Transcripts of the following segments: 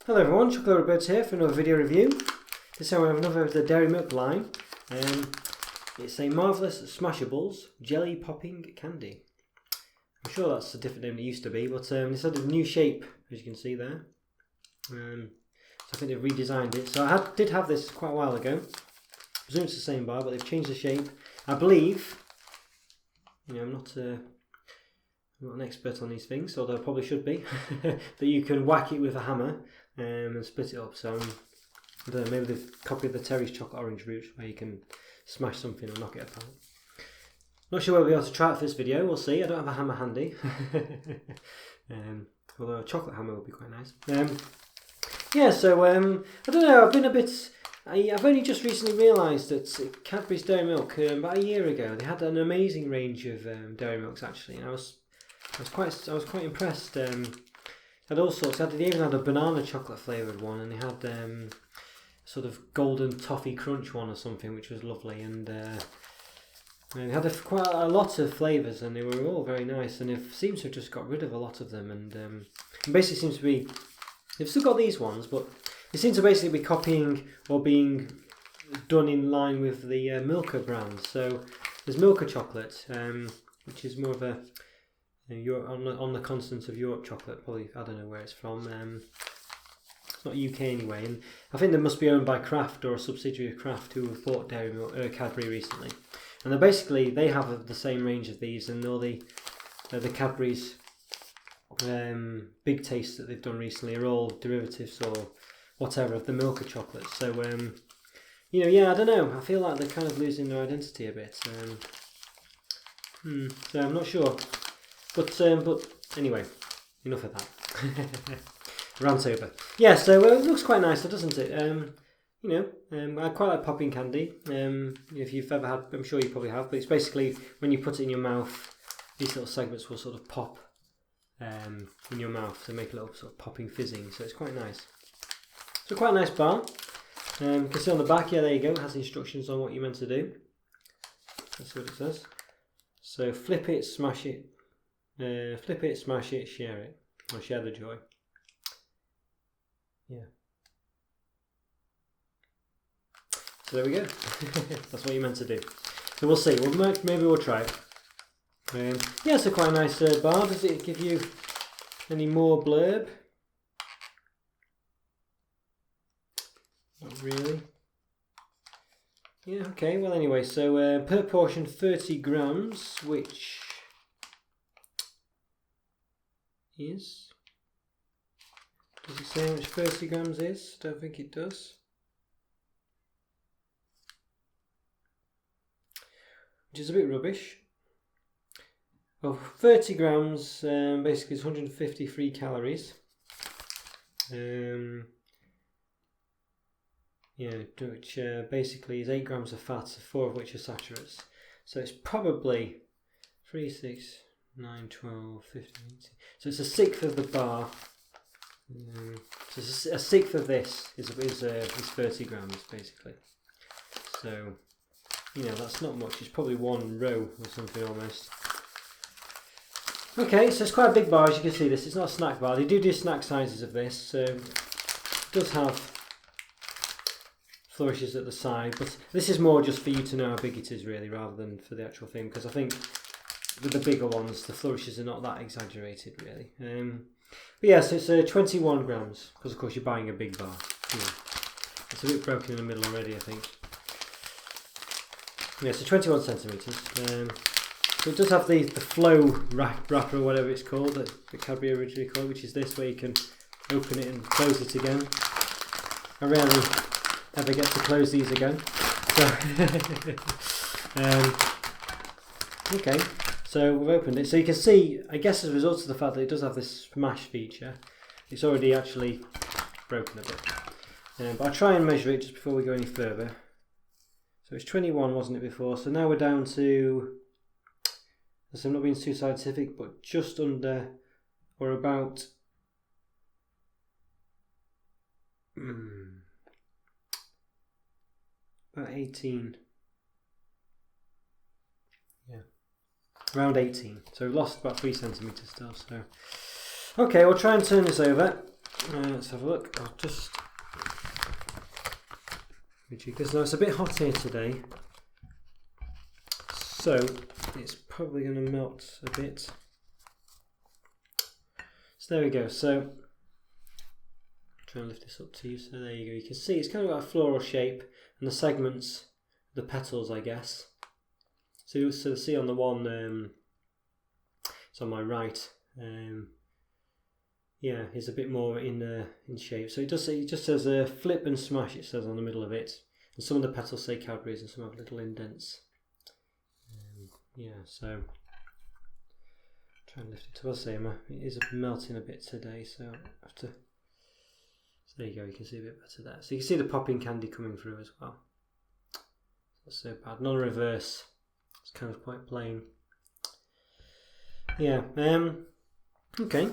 Hello everyone, Chocolo Roberto here for another video review. This time we have another of the dairy milk line. It's a Marvelous Smashables jelly popping candy. I'm sure that's a different name than it used to be, but it's had a new shape, as you can see there. So I think they've redesigned it. So I did have this quite a while ago. I presume it's the same bar, but they've changed the shape. I believe, I'm not an expert on these things, although I probably should be, that you can whack it with a hammer and split it up. So I don't know, maybe they've copied the Terry's chocolate orange route where you can smash something and knock it apart. Not sure whether we'll be able to try it for this video, we'll see. I don't have a hammer handy. Although a chocolate hammer would be quite nice. I don't know, I've only just recently realised that Cadbury's Dairy Milk, about a year ago, they had an amazing range of dairy milks actually, and I was quite impressed. Had all sorts. They even had a banana chocolate flavoured one, and they had sort of golden toffee crunch one or something, which was lovely. And they had quite a lot of flavours, and they were all very nice. And they seem to have just got rid of a lot of them, and basically seems to be they've still got these ones, but they seem to basically be copying or being done in line with the Milka brand. So there's Milka chocolate, which is more of a on the continent of Europe chocolate, probably. I don't know where it's from. It's not UK anyway, and I think they must be owned by Kraft or a subsidiary of Kraft, who have bought Dairy Milk, Cadbury recently, and they have the same range of these, and all the Cadbury's big tastes that they've done recently are all derivatives or whatever of the Milka chocolate. So I don't know. I feel like they're kind of losing their identity a bit. So I'm not sure. But anyway, enough of that. Rant over. Yeah, so it looks quite nice, doesn't it? I quite like popping candy. If you've ever had, I'm sure you probably have, but it's basically when you put it in your mouth, these little segments will sort of pop in your mouth to make a little sort of popping fizzing. So it's quite nice. So quite a nice bar. You can see on the back, yeah, there you go. It has instructions on what you're meant to do. That's what it says. So flip it, smash it. Flip it, smash it, share it, or share the joy. Yeah. So there we go. That's what you're meant to do. So we'll see. Maybe we'll try it. It's a quite nice bar. Does it give you any more blurb? Not really. Yeah. Okay. Well, anyway. So per portion 30 grams, which does it say how much 30 grams is? Don't think it does. Which is a bit rubbish. Well, 30 grams basically is 153 calories. Which basically is 8 grams of fat, 4 of which are saturates. So it's probably 3, 6, 9, 12, 15, 18. So it's a sixth of the bar. So a sixth of this is 30 grams basically. So that's not much. It's probably one row or something almost. Okay, so it's quite a big bar, as you can see. It's not a snack bar. They do snack sizes of this. It does have flourishes at the side, but this is more just for you to know how big it is really, rather than for the actual thing, because I think with the bigger ones, the flourishes are not that exaggerated, really. But yeah, so it's 21 grams, because of course you're buying a big bar. Yeah. It's a bit broken in the middle already, I think. Yeah, so 21 centimetres. So it does have the flow wrapper, or whatever it's called, that Cadbury originally called, which is this, where you can open it and close it again. I rarely ever get to close these again. So okay. So we've opened it. So you can see, I guess as a result of the fact that it does have this smash feature, it's already actually broken a bit. But I'll try and measure it just before we go any further. So it's 21, wasn't it, before? So now we're down to, so I'm not being too scientific, but just under, or about, about 18. Yeah. Around 18, so we've lost about 3 centimetres still. So, okay, we'll try and turn this over. Let's have a look. I'll just because now it's a bit hot here today, so it's probably going to melt a bit. So there we go. So try and lift this up to you. So there you go. You can see it's kind of got a floral shape, and the segments, the petals, I guess. So you'll see on the one, it's on my right. Yeah, it's a bit more in shape. So it just says flip and smash. It says on the middle of it, and some of the petals say Cadbury's, and some have little indents. Yeah, so try and lift it up. I'll say it is melting a bit today, so I have to. So there you go. You can see a bit better there. So you can see the popping candy coming through as well. Not so bad. Non-reverse. It's kind of quite plain. Yeah. Okay.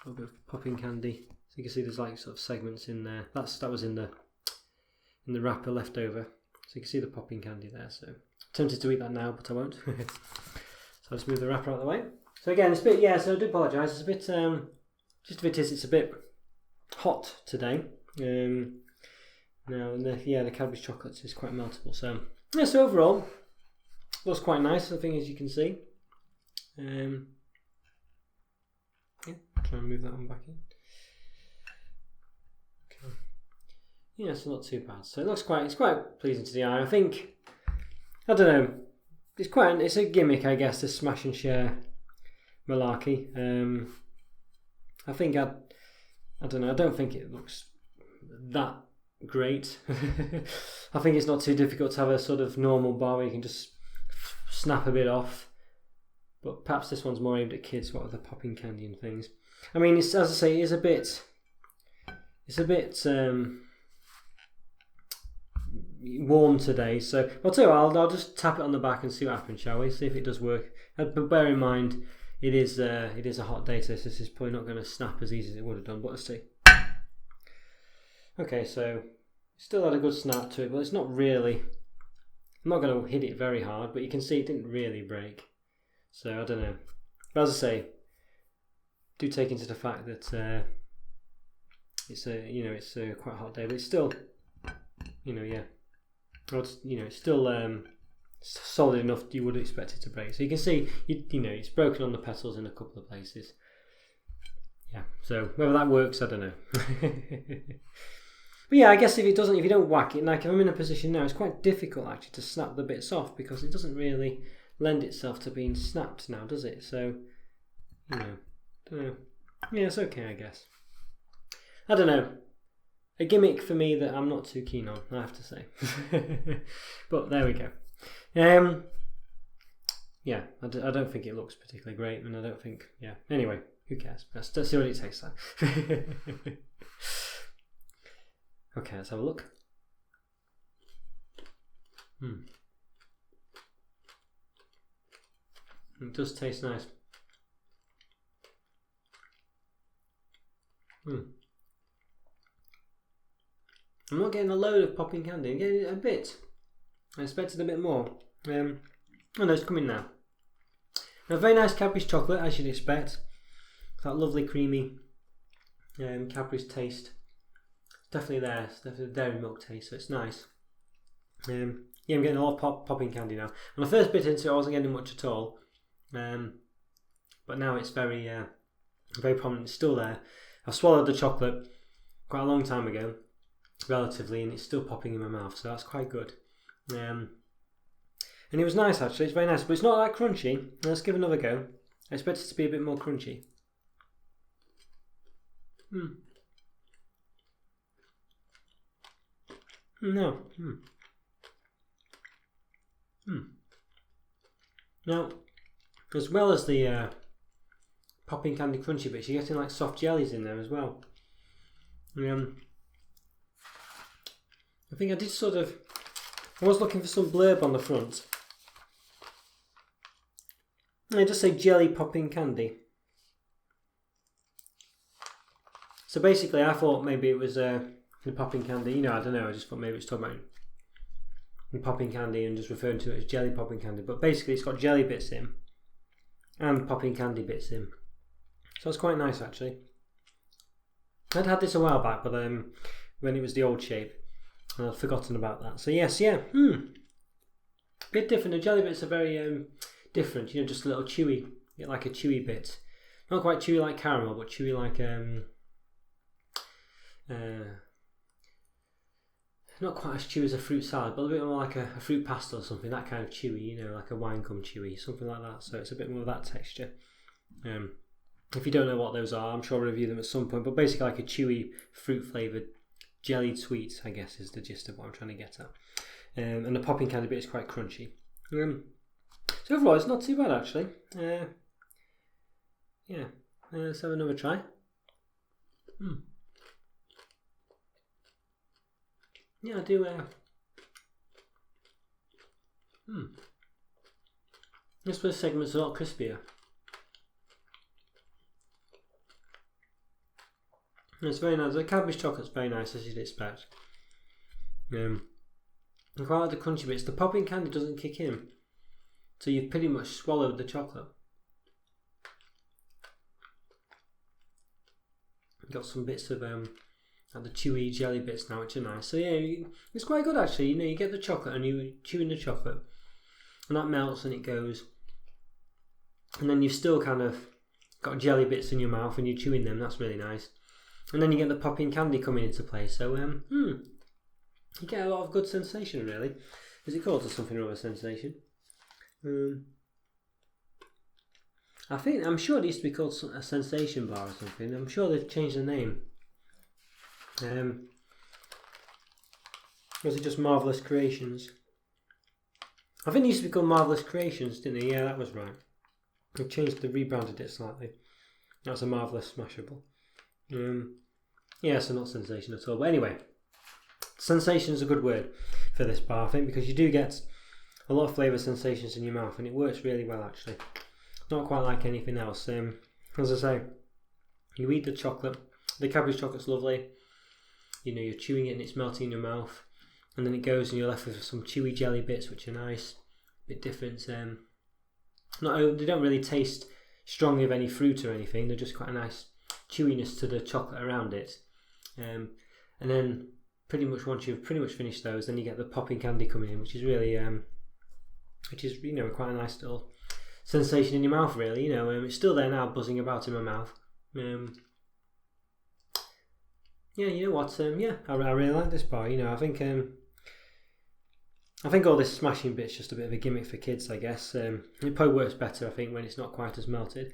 A little bit of popping candy. So you can see there's like sort of segments in there. That was in the wrapper left over. So you can see the popping candy there. So I'm tempted to eat that now, but I won't. So I'll just move the wrapper out of the way. So again, it's a bit. So I do apologise. It's a bit. Just a bit. It's a bit hot today. Now the Cadbury chocolates is quite meltable. So yeah. So overall, looks quite nice. I think, as you can see. Yeah, try and move that one back in. Okay. Yeah, so not too bad. So it's quite pleasing to the eye. I think, I don't know, it's a gimmick, I guess, this smash and share malarkey. I think I don't know. I don't think it looks that great. I think it's not too difficult to have a sort of normal bar where you can just snap a bit off. But perhaps this one's more aimed at kids, what with the popping candy and things. I mean, it's, as I say, it's a bit warm today. So I'll tell you what, I'll just tap it on the back and see what happens, shall we? See if it does work. But bear in mind, it is a hot day, so this is probably not going to snap as easy as it would have done. But let's see. Okay, so still had a good snap to it, but it's not really. I'm not going to hit it very hard, but you can see it didn't really break. So I don't know, but as I say, do take into the fact that it's a quite a hot day, but it's still, it's still solid enough you would expect it to break. So you can see, it's broken on the petals in a couple of places. Yeah, so whether that works, I don't know. But yeah, I guess if you don't whack it, like if I'm in a position now, it's quite difficult actually to snap the bits off because it doesn't really lend itself to being snapped now, does it? So, don't know. Yeah, it's okay, I guess. I don't know. A gimmick for me that I'm not too keen on, I have to say. But there we go. Yeah, I don't think it looks particularly great, and I don't think, yeah. Anyway, who cares? Let's see what it tastes like. Okay, let's have a look. It does taste nice. I'm not getting a load of popping candy. I'm getting a bit. I expected a bit more. Oh no, it's coming now. A very nice Cadbury's chocolate, as you'd expect. That lovely creamy Cadbury's taste. Definitely there. It's definitely dairy milk taste, so it's nice. Yeah, I'm getting a lot of popping candy now. When I first bit into it, I wasn't getting much at all. But now it's very prominent. It's still there. I swallowed the chocolate quite a long time ago, relatively, and it's still popping in my mouth, so that's quite good. And it was nice actually. It's very nice, but it's not that crunchy. Let's give it another go. I expect it to be a bit more crunchy. No. Now, as well as the popping candy crunchy bits, you're getting like soft jellies in there as well. I think I did I was looking for some blurb on the front. It does say jelly popping candy. So basically I thought maybe it was the popping candy, I don't know, I just thought maybe it's talking about the popping candy and just referring to it as jelly popping candy, but basically it's got jelly bits in and popping candy bits in. So it's quite nice actually. I'd had this a while back, but when it was the old shape, and I'd forgotten about that. So yes, yeah, bit different. The jelly bits are very different. You know, just a little chewy, like a chewy bit. Not quite chewy like caramel, but chewy like not quite as chewy as a fruit salad, but a bit more like a fruit pastel or something. That kind of chewy, you know, like a wine gum chewy, something like that. So it's a bit more of that texture. If you don't know what those are, I'm sure I'll review them at some point. But basically, like a chewy fruit flavoured jellied sweets, I guess, is the gist of what I'm trying to get at. And the popping candy bit is quite crunchy. So overall, it's not too bad actually. Yeah, let's have another try. Yeah, I do. This first segment's a lot crispier. It's very nice. The Cadbury's chocolate's very nice, as you'd expect. I quite like the crunchy bits. The popping candy doesn't kick in, so you've pretty much swallowed the chocolate. Got some bits of like the chewy jelly bits now, which are nice. So yeah, it's quite good actually. You know, you get the chocolate and you chew in the chocolate, and that melts and it goes, and then you've still kind of got jelly bits in your mouth and you're chewing them. That's really nice. And then you get the popping candy coming into play. So you get a lot of good sensation really. Is it called something or other sensation? I'm sure it used to be called a sensation bar or something. I'm sure they've changed the name. Was it just Marvelous Creations? I think it used to be called Marvelous Creations, didn't it? Yeah, that was right. They rebranded it slightly. That's a Marvelous Smashable. Yeah, so not sensation at all. But anyway, sensation is a good word for this bar, I think, because you do get a lot of flavour sensations in your mouth, and it works really well actually. Not quite like anything else. As I say, you eat the chocolate. The Cadbury's chocolate's lovely. You know, you're chewing it and it's melting in your mouth, and then it goes and you're left with some chewy jelly bits, which are nice, a bit different. They don't really taste strongly of any fruit or anything. They're just quite a nice chewiness to the chocolate around it. And then pretty much once you've pretty much finished those, then you get the popping candy coming in, which is really, you know, quite a nice little sensation in your mouth. Really, you know, it's still there now, buzzing about in my mouth. Yeah, you know what? Yeah, I really like this bar. You know, I think all this smashing bit's just a bit of a gimmick for kids, I guess. It probably works better, I think, when it's not quite as melted.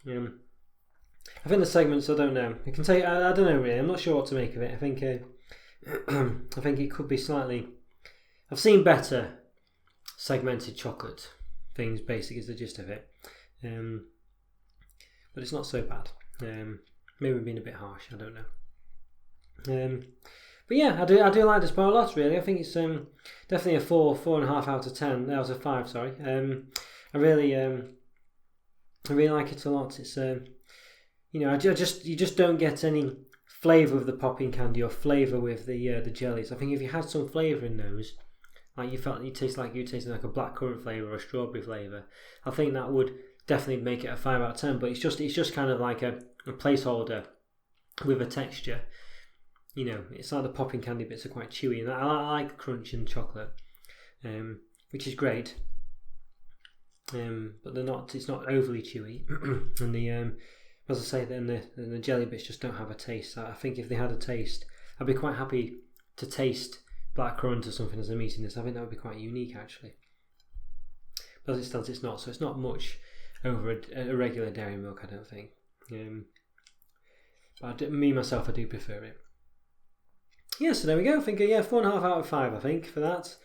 I think the segments, I don't know. I can tell you, I don't know really. I'm not sure what to make of it. I think I think it could be slightly. I've seen better segmented chocolate things. Basic is the gist of it, but it's not so bad. Maybe being a bit harsh. I don't know. But yeah, I do like this bar a lot. Really, I think it's definitely a 4.5 out of 10. Out of 5, sorry. I really like it a lot. It's you know, you just don't get any flavour of the popping candy or flavour with the jellies. I think if you had some flavour in those, like you tasted like a blackcurrant flavour or a strawberry flavour, I think that would definitely make it a 5 out of 10. But it's just kind of like a placeholder with a texture. You know, it's like the popping candy bits are quite chewy, and I like crunch and chocolate, which is great. But they're not. It's not overly chewy, and the as I say, then the jelly bits just don't have a taste. I think if they had a taste, I'd be quite happy to taste blackcurrant or something as I'm eating this. I think that would be quite unique actually. But as it stands, it's not. So it's not much over a regular dairy milk, I don't think. But me myself, I do prefer it. Yeah, so there we go. I think 4.5 out of 5. I think for that.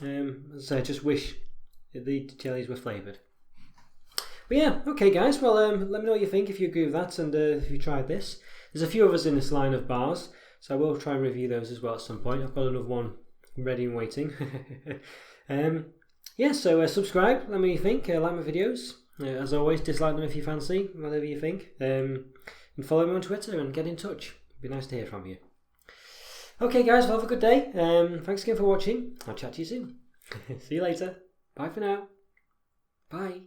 As I say, I just wish the jellies were flavoured. But yeah, okay guys, well let me know what you think if you agree with that, and if you tried this. There's a few others in this line of bars, so I will try and review those as well at some point. I've got another one ready and waiting. Yeah, so subscribe, let me know what you think, like my videos. As always, dislike them if you fancy, whatever you think. And follow me on Twitter and get in touch. It'd be nice to hear from you. Okay guys, well have a good day. Thanks again for watching. I'll chat to you soon. See you later. Bye for now. Bye.